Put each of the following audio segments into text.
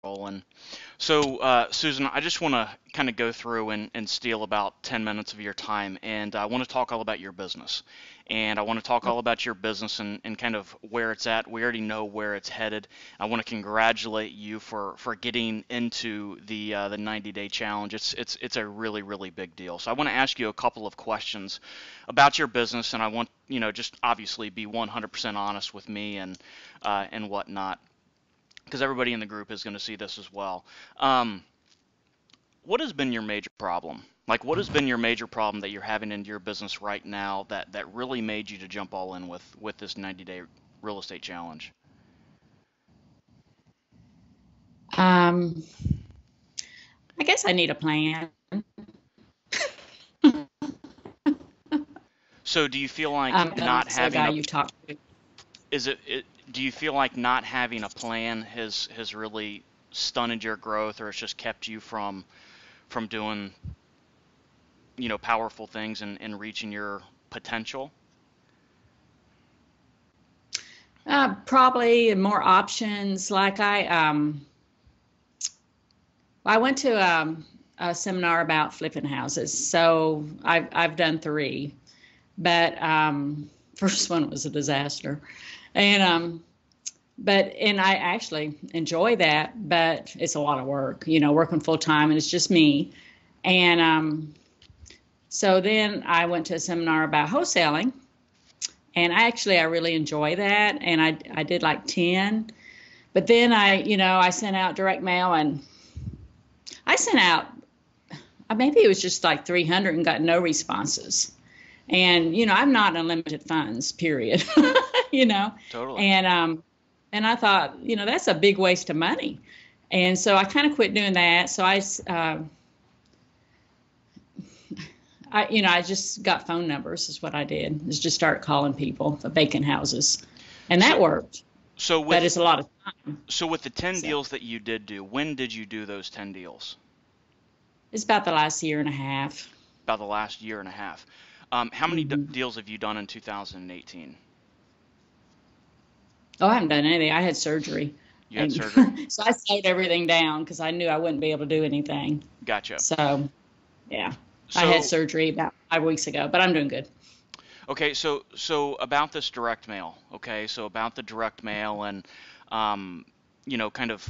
rolling. So, Susan, I just want to kind of go through and steal about 10 minutes of your time, and I want to talk all about your business. And I want to talk all about your business and kind of where it's at. We already know where it's headed. I want to congratulate you for getting into the 90-day challenge. It's a really, really big deal. So I want to ask you a couple of questions about your business, and I want, just obviously be 100% honest with me and whatnot, because everybody in the group is going to see this as well. Um, what has been your major problem? Like, what has been your major problem that you're having in your business right now that really made you to jump all in with this 90-day real estate challenge? Um, I guess I need a plan. So, do you feel like I'm not the having guy a you talked to. do you feel like not having a plan has really stunted your growth, or it's just kept you from doing powerful things and reaching your potential? Probably more options. I went to a seminar about flipping houses, so I've done three, but first one was a disaster, and I actually enjoy that, but it's a lot of work, working full time, and it's just me, and so then I went to a seminar about wholesaling. And I really enjoy that. And I did like 10. But then I sent out direct mail and I sent out, maybe it was just like 300 and got no responses. And, I'm not unlimited funds, period, you know. Totally. And, and I thought, that's a big waste of money. And so I kind of quit doing that. So I just got phone numbers is what I did, is just start calling people for vacant houses. And So that worked, so but with it's a lot of time. so with the 10 So deals that you did do, when did you do those 10 deals? it's about the last year and a half. About the last year and a half. How many Hmm. deals have you done in 2018? Oh, I haven't done anything. I had surgery. You had And surgery. so I slowed everything down because I knew I wouldn't be able to do anything. Gotcha. So, yeah, I had So, surgery about 5 weeks ago, but I'm doing good. okay, so about this direct mail. Okay, so about the direct mail and um, kind of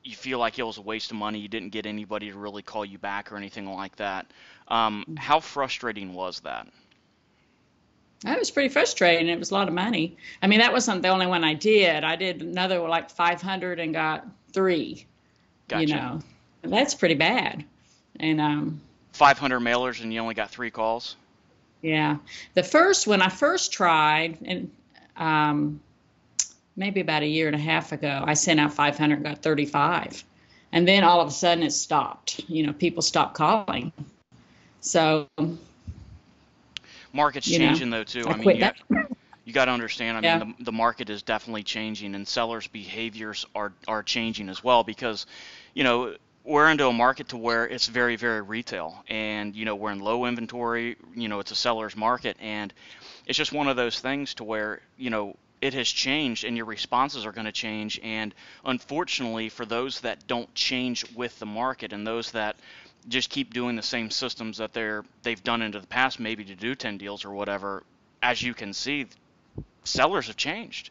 you feel like it was a waste of money. You didn't get anybody to really call you back or anything like that. How frustrating was that? That was pretty frustrating. It was a lot of money. I mean, that wasn't the only one I did. I did another like 500 and got three, you Gotcha. know. And that's pretty bad. And 500 mailers and you only got 3 calls? yeah, when I first tried, and um, maybe about a year and a half ago, I sent out 500 and got 35. And then all of a sudden it stopped. People stopped calling. So, Market's you know, changing though too. I I mean, quit that. you got to understand. I mean, Yeah. the market is definitely changing, and sellers' behaviors are changing as well because, you know, we're into a market to where it's very, very retail, and we're in low inventory. It's a seller's market, and it's just one of those things to where it has changed, and your responses are going to change. And unfortunately, for those that don't change with the market, and those that just keep doing the same systems that they've done into the past, maybe to do 10 deals or whatever, as you can see, sellers have changed.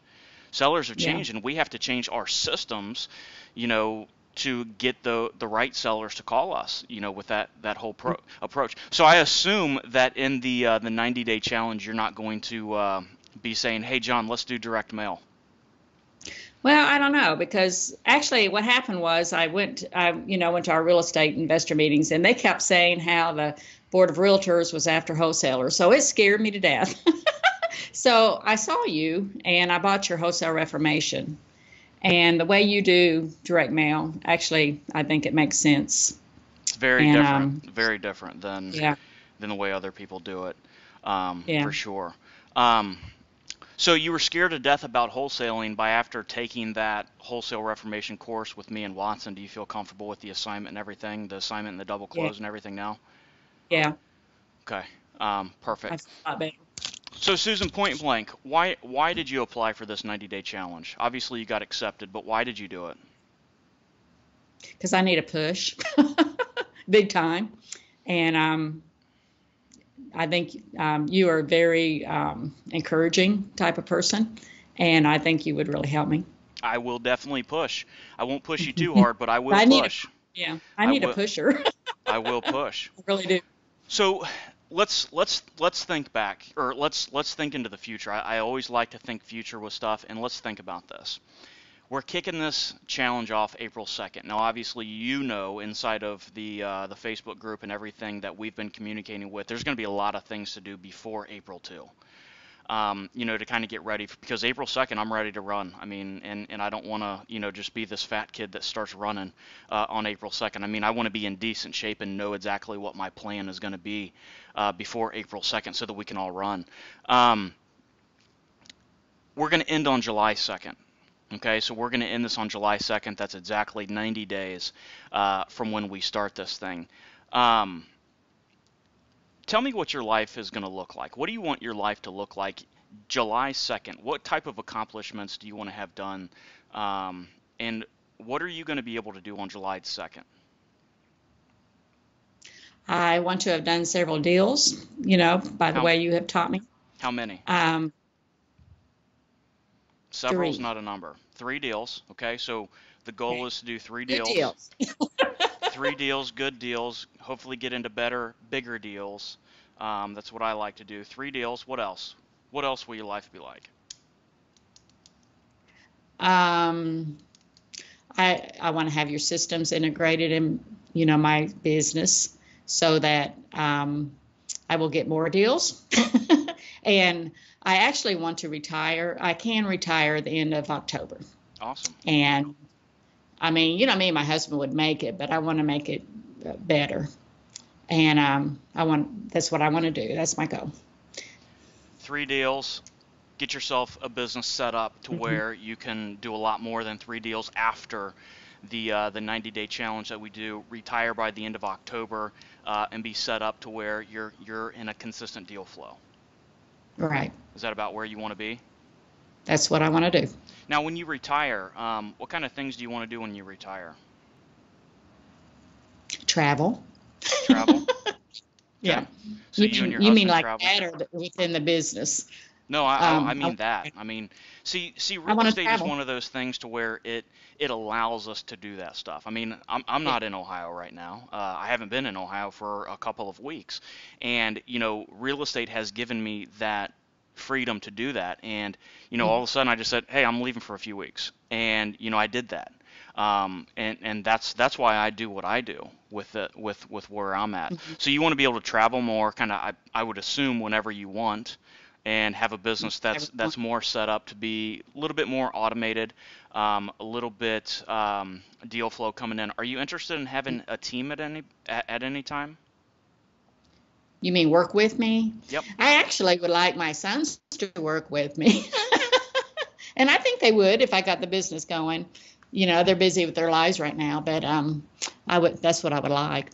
Sellers have Yeah. changed, and we have to change our systems, you know, to get the right sellers to call us, with that whole approach. So I assume that in the 90-day challenge, you're not going to be saying, "Hey, John, let's do direct mail." Well, I don't know because actually what happened was went to our real estate investor meetings and they kept saying how the board of realtors was after wholesalers. So it scared me to death. So I saw you and I bought your wholesale reformation. And the way you do direct mail, actually, I think it makes sense. It's And very different than yeah, the way other people do it, yeah. for sure. Um, So you were scared to death about wholesaling by after taking that wholesale reformation course with me and Watson. Do you feel comfortable with the assignment and everything, the assignment and the double Yeah, close and everything now? yeah. Okay, I perfect. feel a lot better. So Susan, point blank, why did you apply for this 90-day challenge? Obviously you got accepted, but why did you do it? because I need a push, big time. And I think you are a very encouraging type of person, and I think you would really help me. I will definitely push. I won't push you too hard, but I will I need a push. yeah, I I need a will. pusher. I will push. I really do. So let's think back, or let's think into the future. I always like to think future with stuff, and let's think about this. We're kicking this challenge off April 2nd. Now, obviously, you know, inside of the Facebook group and everything that we've been communicating with, there's going to be a lot of things to do before April 2. To kind of get ready because April 2nd, I'm ready to run. I mean, and I don't want to, just be this fat kid that starts running on April 2nd. I mean, I want to be in decent shape and know exactly what my plan is going to be before April 2nd so that we can all run. We're going to end on July 2nd. Okay, so we're going to end this on July 2nd. That's exactly 90 days from when we start this thing. Tell me what your life is going to look like. What do you want your life to look like July 2nd? What type of accomplishments do you want to have done? And what are you going to be able to do on July 2nd? I want to have done several deals, by the How, way you have taught me. how many? Um, Several is 3. not a number. 3 deals. Okay, so the goal Okay. is to do three Good deals. deals. 3 deals, good deals. Hopefully get into better, bigger deals. That's what I like to do. 3 deals. What else? What else will your life be like? Um, I want to have your systems integrated in, my business so that I will get more deals. And I actually want to retire. I can retire at the end of October. Awesome. And I mean, me and my husband would make it, but I want to make it better. And that's what I want to do. That's my goal. 3 deals. Get yourself a business set up to Hmm. where you can do a lot more than 3 deals after the 90-day challenge that we do. Retire by the end of October and be set up to where you're in a consistent deal flow. Right. Is that about where you want to be? That's what I want to do. Now, when you retire, what kind of things do you want to do when you retire? Travel. Travel? Yeah. Okay. So you and your You mean husband like travel? that or within the business? No, I I mean that. I mean, see, I real want to estate is travel. one of those things to where it allows us to do that stuff. I mean, I'm Yeah. not in Ohio right now. I haven't been in Ohio for a couple of weeks, and real estate has given me that freedom to do that. And all of a sudden, I just said, hey, I'm leaving for a few weeks, and I did that. And that's why I do what I do with where I'm at. Mhm. So you want to be able to travel more, kind of I would assume whenever you want and have a business Everyone. that's more set up to be a little bit more automated, a little bit deal flow coming in. Are you interested in having a team at any time? You mean work with me? Yep. I actually would like my sons to work with me. And I think they would if I got the business going. They're busy with their lives right now, but that's what I would like.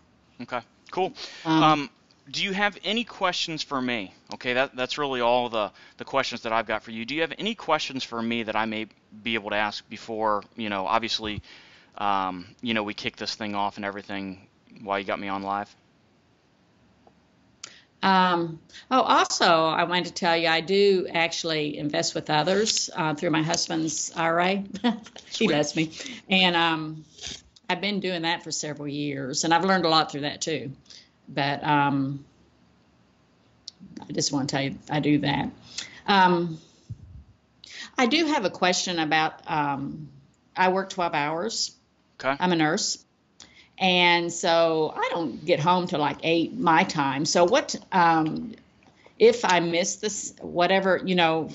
Okay. Cool. Um, Um, do you have any questions for me? Okay, that's really all the questions that I've got for you. Do you have any questions for me that I may be able to ask before, obviously, we kick this thing off and everything while you got me on live? also, I wanted to tell you I do actually invest with others through my husband's IRA. He Sweet. lets me. And I've been doing that for several years, and I've learned a lot through that too. But I just want to tell you I do that. Um, I do have a question about I work 12 hours. Okay. I'm a nurse. And so I don't get home till like 8 my time. So if I miss this, whatever,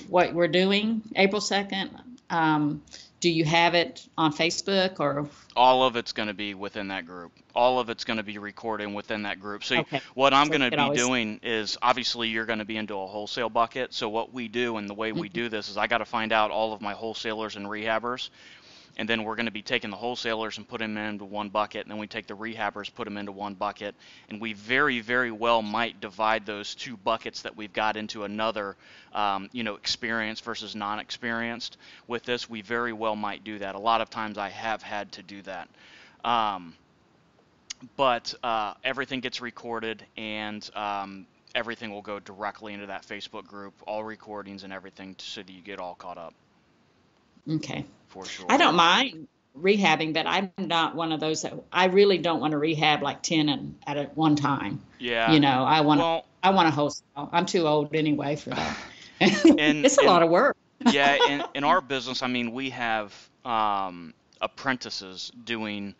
what we're doing, April 2nd, do you have it on Facebook or? All of it's going to be within that group. All of it's going to be recording within that group. So Okay. what I'm So going we to could be always. doing is obviously you're going to be into a wholesale bucket. So what we do and the way we Mhm. do this is I got to find out all of my wholesalers and rehabbers, and then we're going to be taking the wholesalers and put them into one bucket, and then we take the rehabbers, put them into one bucket, and we very, very well might divide those two buckets that we've got into another, experienced versus non-experienced. With this, we very well might do that. A lot of times I have had to do that. Um, but everything gets recorded, and everything will go directly into that Facebook group, all recordings and everything, so that you get all caught up Okay. for I sure. don't mind rehabbing, but I'm not one of those that I really don't want to rehab like 10 and at a one time. Yeah. Well, I want to host. I'm too old anyway for that. and It's a and lot of work. yeah, in our business, I mean, we have apprentices doing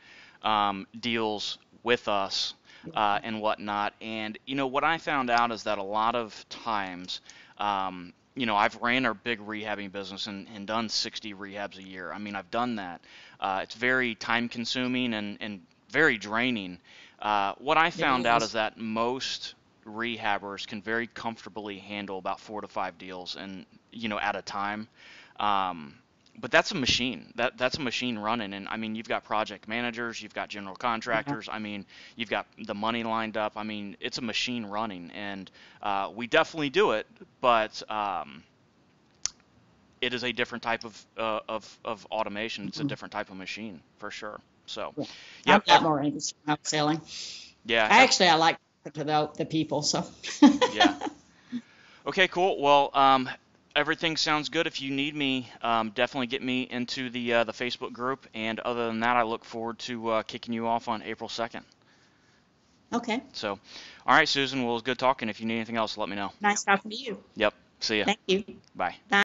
deals with us and whatnot. And what I found out is that a lot of times, I've ran our big rehabbing business and done 60 rehabs a year. I mean, I've done that. It's very time consuming and very draining. What I It found out is is. that most rehabbers can very comfortably handle about 4 to 5 deals and at a time. Um, but that's a machine. That's a machine running. And I mean, you've got project managers, you've got general Yeah. contractors. I mean, you've got the money lined up. I mean, it's a machine running, and we definitely do it. But it is a different type of automation. It's a Mhm. different type of machine for sure. So, Yeah. I'm yep, not more interested in selling. yeah, I like talking to the people. So yeah. Okay, cool. Well, everything sounds good. If you need me, definitely get me into the Facebook group. And other than that, I look forward to kicking you off on April 2nd. okay. So, all right, Susan. Well, it was good talking. If you need anything else, let me know. Nice talking to you. Yep. See ya. Thank you. Bye. Bye.